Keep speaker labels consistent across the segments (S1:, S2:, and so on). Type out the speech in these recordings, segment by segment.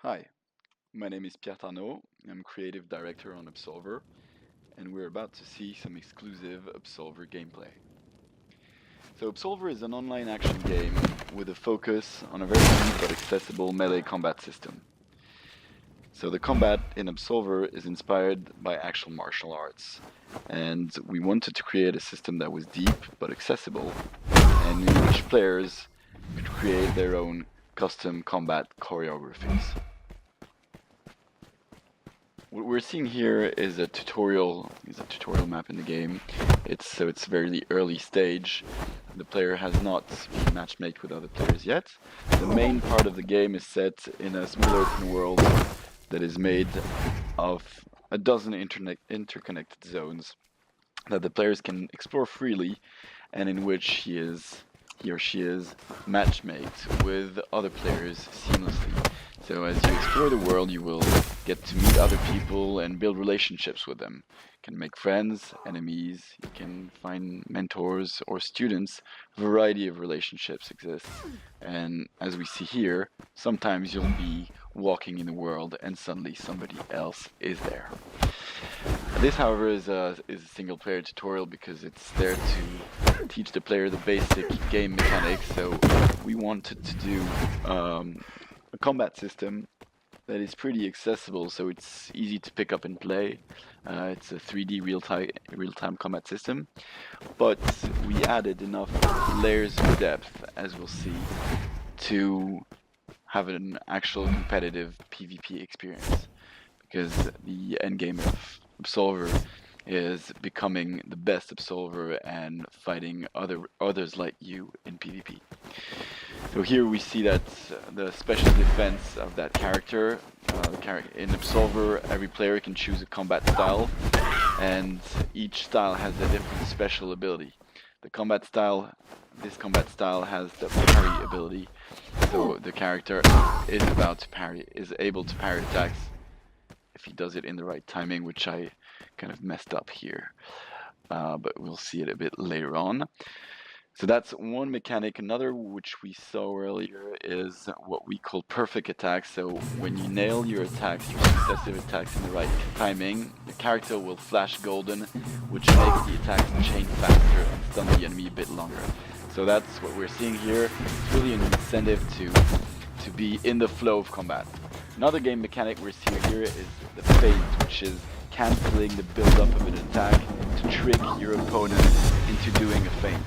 S1: Hi, my name is Pierre Tarnaud. I'm creative director on Absolver, and we're about to see some exclusive Absolver gameplay. So Absolver is an online action game with a focus on a very unique but accessible melee combat system. So the combat in Absolver is inspired by actual martial arts, and we wanted to create a system that was deep but accessible, and in which players could create their own custom combat choreographies. What we're seeing here is a tutorial map in the game. It's very early stage. The player has not been matchmaked with other players yet. The main part of the game is set in a small open world that is made of a dozen interconnected zones that the players can explore freely, and in which he or she is matchmaked with other players seamlessly. So as you explore the world, you will get to meet other people and build relationships with them. You can make friends, enemies, you can find mentors or students. A variety of relationships exist. And as we see here, sometimes you'll be walking in the world and suddenly somebody else is there. This, however, is a single player tutorial because it's there to teach the player the basic game mechanics. So we wanted to do a combat system that is pretty accessible, so it's easy to pick up and play. It's a 3D real-time combat system, but we added enough layers of depth, as we'll see, to have an actual competitive PvP experience, because the endgame of Absolver is becoming the best Absolver and fighting others like you in PvP. So here we see that the special defense of that character. In Absolver, every player can choose a combat style, and each style has a different special ability. This combat style has the parry ability, so the character is able to parry attacks if he does it in the right timing, which I kind of messed up here, but we'll see it a bit later on. So that's one mechanic. Another, which we saw earlier, is what we call perfect attacks. So when you nail your attacks, your successive attacks in the right timing, the character will flash golden, which makes the attacks chain faster and stun the enemy a bit longer. So that's what we're seeing here. It's really an incentive to be in the flow of combat. Another game mechanic we're seeing here is the feint, which is cancelling the build-up of an attack to trick your opponent into doing a feint.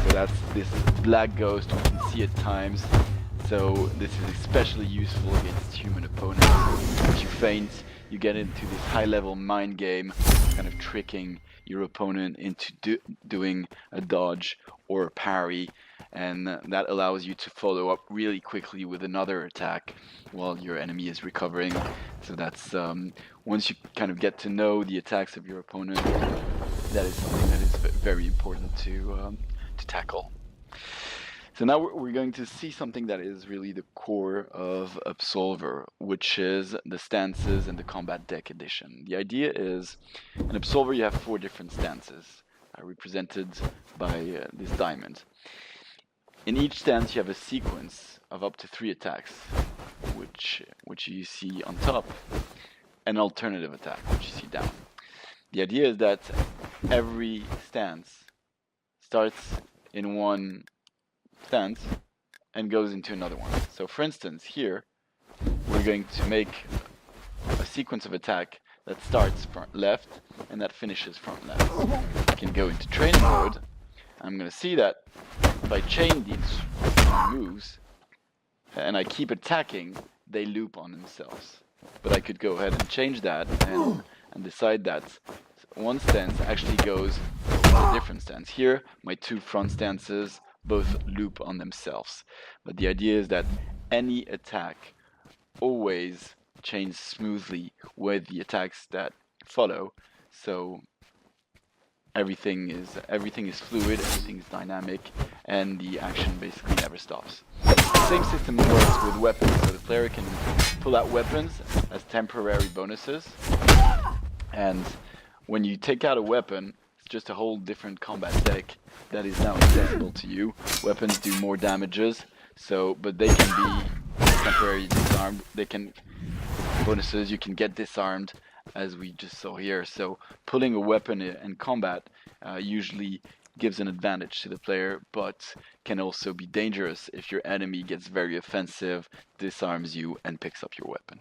S1: So that's this black ghost we can see at times. So this is especially useful against human opponents. If you feint, you get into this high-level mind game, kind of tricking your opponent into doing a dodge or a parry, and that allows you to follow up really quickly with another attack while your enemy is recovering. So that's once you kind of get to know the attacks of your opponent, that is something that is very important to tackle. So now we're going to see something that is really the core of Absolver, which is the stances and the combat deck edition. The idea is, in Absolver you have 4 different stances, represented by this diamond. In each stance you have a sequence of up to 3 attacks, which you see on top, an alternative attack, which you see down. The idea is that every stance starts in one stance and goes into another one. So for instance, here we're going to make a sequence of attack that starts front left and that finishes front left. I can go into training mode. I'm going to see that if I chain these moves and I keep attacking, they loop on themselves. But I could go ahead and change that and decide that one stance actually goes to a different stance. Here, my 2 front stances both loop on themselves. But the idea is that any attack always chains smoothly with the attacks that follow. So everything is fluid, everything is dynamic, and the action basically never stops. The same system works with weapons, so the player can pull out weapons as temporary bonuses, and when you take out a weapon, it's just a whole different combat deck that is now accessible to you. Weapons do more damages, but they can be temporarily disarmed. They can bonuses. You can get disarmed, as we just saw here. So pulling a weapon in combat usually gives an advantage to the player, but can also be dangerous if your enemy gets very offensive, disarms you, and picks up your weapon.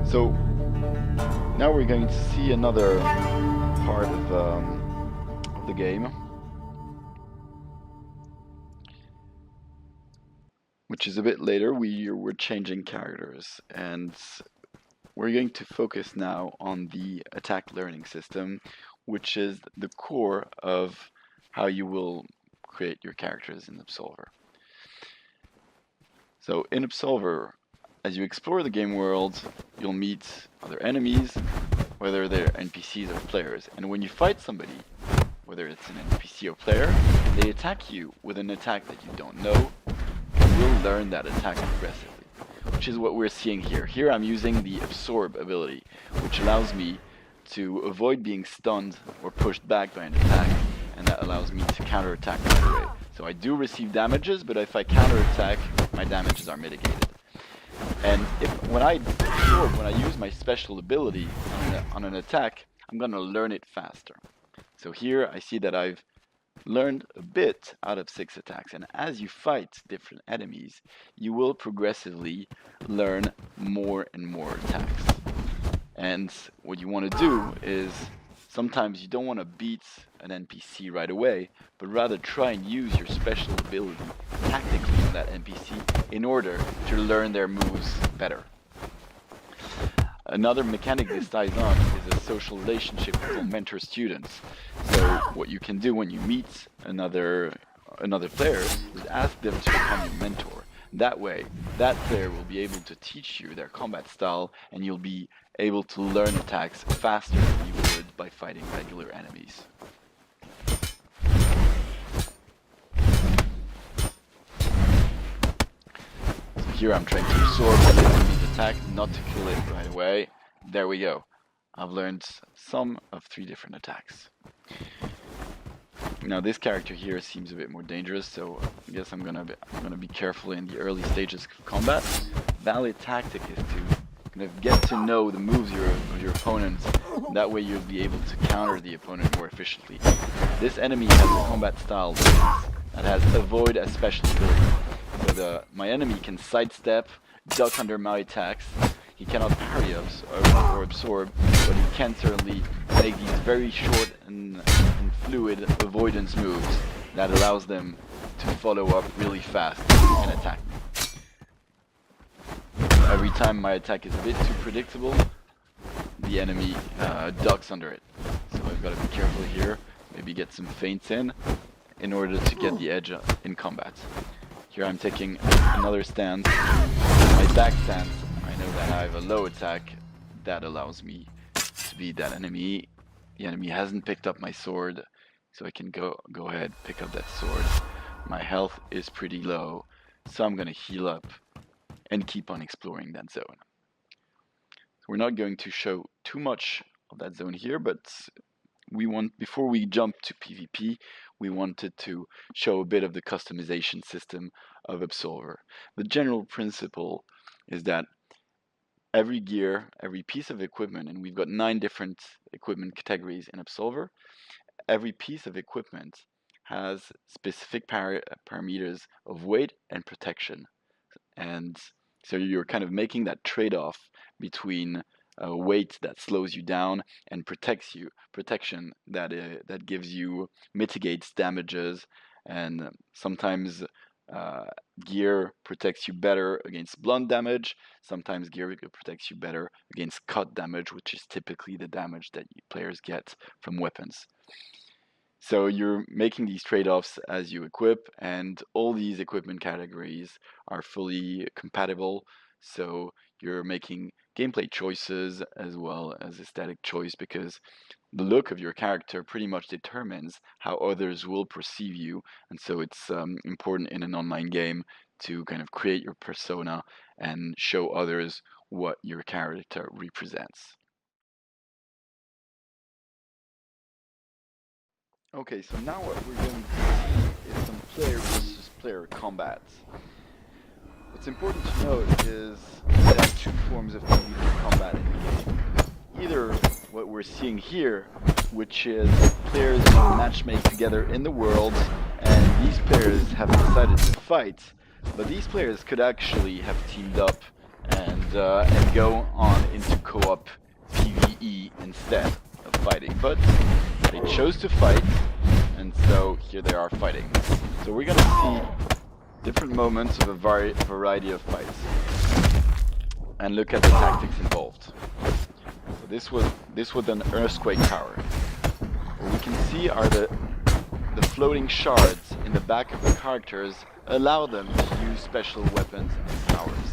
S1: So now we're going to see another part of the game, which is a bit later. We're changing characters, and we're going to focus now on the attack learning system, which is the core of how you will create your characters in Absolver. So in Absolver, as you explore the game world, you'll meet other enemies, whether they're NPCs or players. And when you fight somebody, whether it's an NPC or player, they attack you with an attack that you don't know. You will learn that attack progressively, which is what we're seeing here. Here I'm using the Absorb ability, which allows me to avoid being stunned or pushed back by an attack, and that allows me to counterattack right away. So I do receive damages, but if I counterattack, my damages are mitigated. And when I use my special ability on an attack, I'm going to learn it faster. So here I see that I've learned a bit out of 6 attacks, and as you fight different enemies, you will progressively learn more and more attacks. And what you want to do is, sometimes you don't want to beat an NPC right away, but rather try and use your special ability tactically on that NPC in order to learn their moves better. Another mechanic this ties on is a social relationship with mentor-students. So what you can do when you meet another player is ask them to become your mentor. That way, that player will be able to teach you their combat style, and you'll be able to learn attacks faster than you would by fighting regular enemies. So here I'm trying to absorb the enemy's attack, not to kill it right away. There we go. I've learned some of 3 different attacks. Now this character here seems a bit more dangerous, so I guess I'm gonna be careful in the early stages of combat. Valid tactic is to kind of get to know the moves of your opponent. That way you'll be able to counter the opponent more efficiently. This enemy has a combat style that has avoid as special ability. So my enemy can sidestep, duck under my attacks. He cannot parry or absorb, but he can certainly make these very short and fluid avoidance moves that allows them to follow up really fast and attack me. Every time my attack is a bit too predictable, the enemy ducks under it. So I've got to be careful here, maybe get some feints in order to get the edge in combat. Here I'm taking another stance. My back stance, I know that I have a low attack that allows me to beat that enemy. The enemy hasn't picked up my sword, so I can go ahead, pick up that sword. My health is pretty low, so I'm gonna heal up and keep on exploring that zone. So we're not going to show too much of that zone here, but before we jump to PvP, we wanted to show a bit of the customization system of Absolver. The general principle is that every gear, every piece of equipment, and we've got 9 different equipment categories in Absolver, every piece of equipment has specific parameters of weight and protection. And so you're kind of making that trade-off between weight that slows you down and protection that mitigates damages, and sometimes gear protects you better against blunt damage. Sometimes gear protects you better against cut damage, which is typically the damage that players get from weapons. So you're making these trade-offs as you equip, and all these equipment categories are fully compatible. So you're making gameplay choices as well as aesthetic choice, because the look of your character pretty much determines how others will perceive you. And so it's important in an online game to kind of create your persona and show others what your character represents. Okay, so now what we're going to see is some player versus player combat. What's important to note is there are two forms of PvP combat in the game. Either what we're seeing here, which is players matchmake together in the world, and these players have decided to fight, but these players could actually have teamed up and go on into co-op PvE instead of fighting. But they chose to fight, and so here they are fighting. So we're gonna see different moments of a variety of fights, and look at the tactics involved. So this was an earthquake tower. What we can see are the floating shards in the back of the characters allow them to use special weapons and powers.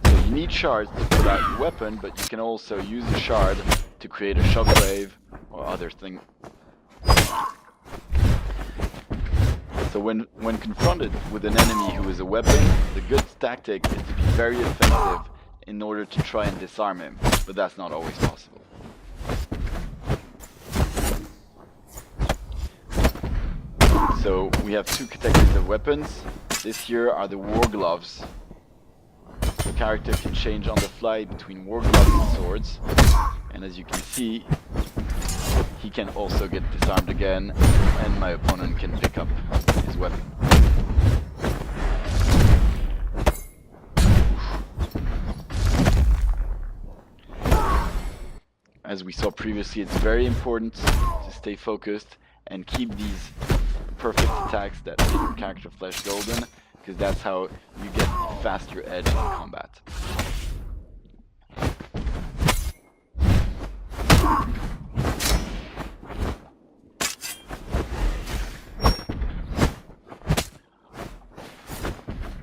S1: So you need shards to put out your weapon, but you can also use a shard to create a shockwave or other thing. So when confronted with an enemy who is a weapon, the good tactic is to be very effective in order to try and disarm him, but that's not always possible. So we have two categories of weapons. This here are the war gloves. The character can change on the fly between war gloves and swords, and as you can see, he can also get disarmed again, and my opponent can pick up his weapon. As we saw previously, it's very important to stay focused and keep these perfect attacks that make your character flesh golden, because that's how you get a faster edge in combat.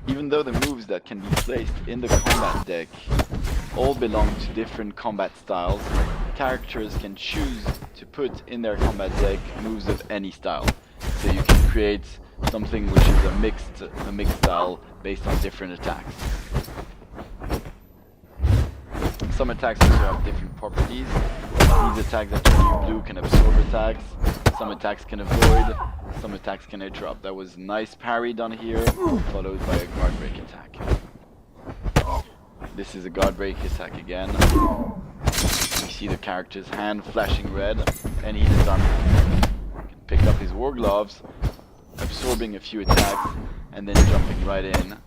S1: Even though the moves that can be placed in the combat deck all belong to different combat styles, characters can choose to put in their combat deck moves of any style. So you can create something which is a mixed style based on different attacks. Some attacks also have different properties. These attacks that turn you blue can absorb attacks. Some attacks can avoid. Some attacks can interrupt. That was nice parry done here, followed by a guard break attack. This is a guard break attack again. We see the character's hand flashing red, and he disarms him. He can pick up his war gloves, absorbing a few attacks, and then jumping right in.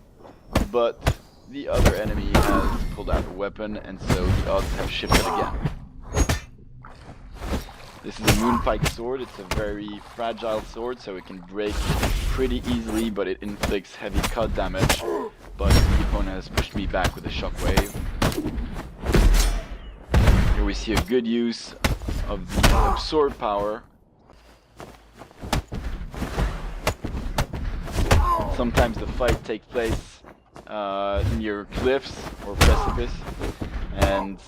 S1: But the other enemy has pulled out a weapon, and so the odds have shifted again. This is a Moonpike sword. It's a very fragile sword, so it can break pretty easily, but it inflicts heavy cut damage. But the opponent has pushed me back with a shockwave. Here we see a good use of the absorb power. Sometimes the fight takes place near cliffs or precipice, and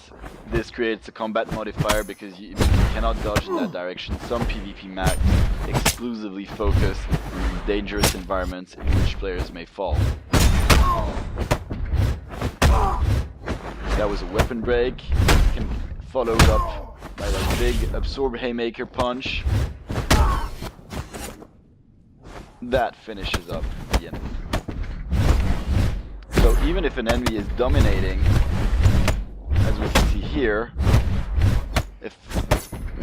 S1: this creates a combat modifier because you cannot dodge in that direction. Some PvP maps exclusively focus on dangerous environments in which players may fall. That was a weapon break, followed up by that big absorb haymaker punch. That finishes up the enemy. So even if an enemy is dominating, as we can see here, if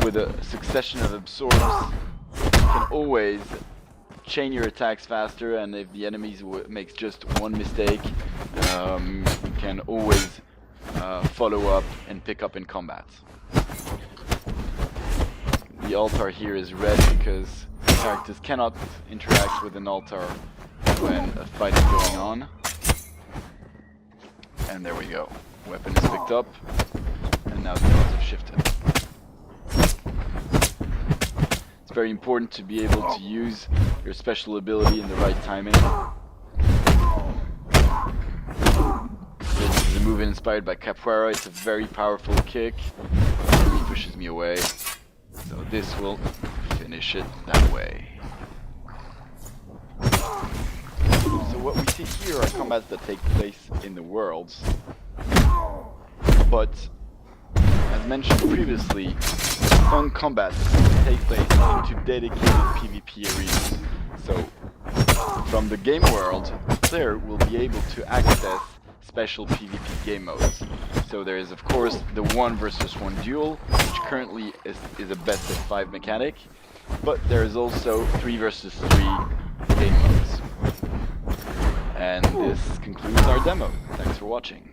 S1: with a succession of absorbs, you can always chain your attacks faster, and if the enemy makes just one mistake, you can always follow up and pick up in combat. The altar here is red because characters cannot interact with an altar when a fight is going on. And there we go. Weapon is picked up, and now the odds have shifted. It's very important to be able to use your special ability in the right timing. This is a move inspired by Capoeira. It's a very powerful kick. He pushes me away. So this will finish it that way. So what we see here are combats that take place in the worlds. But, as mentioned previously, some combats take place into dedicated PvP arenas. So, From the game world, the player will be able to access special PvP game modes. So there is of course the 1 versus 1 duel, which currently is a best of 5 mechanic, but there is also 3 versus 3 game modes. And this concludes our demo. Thanks for watching.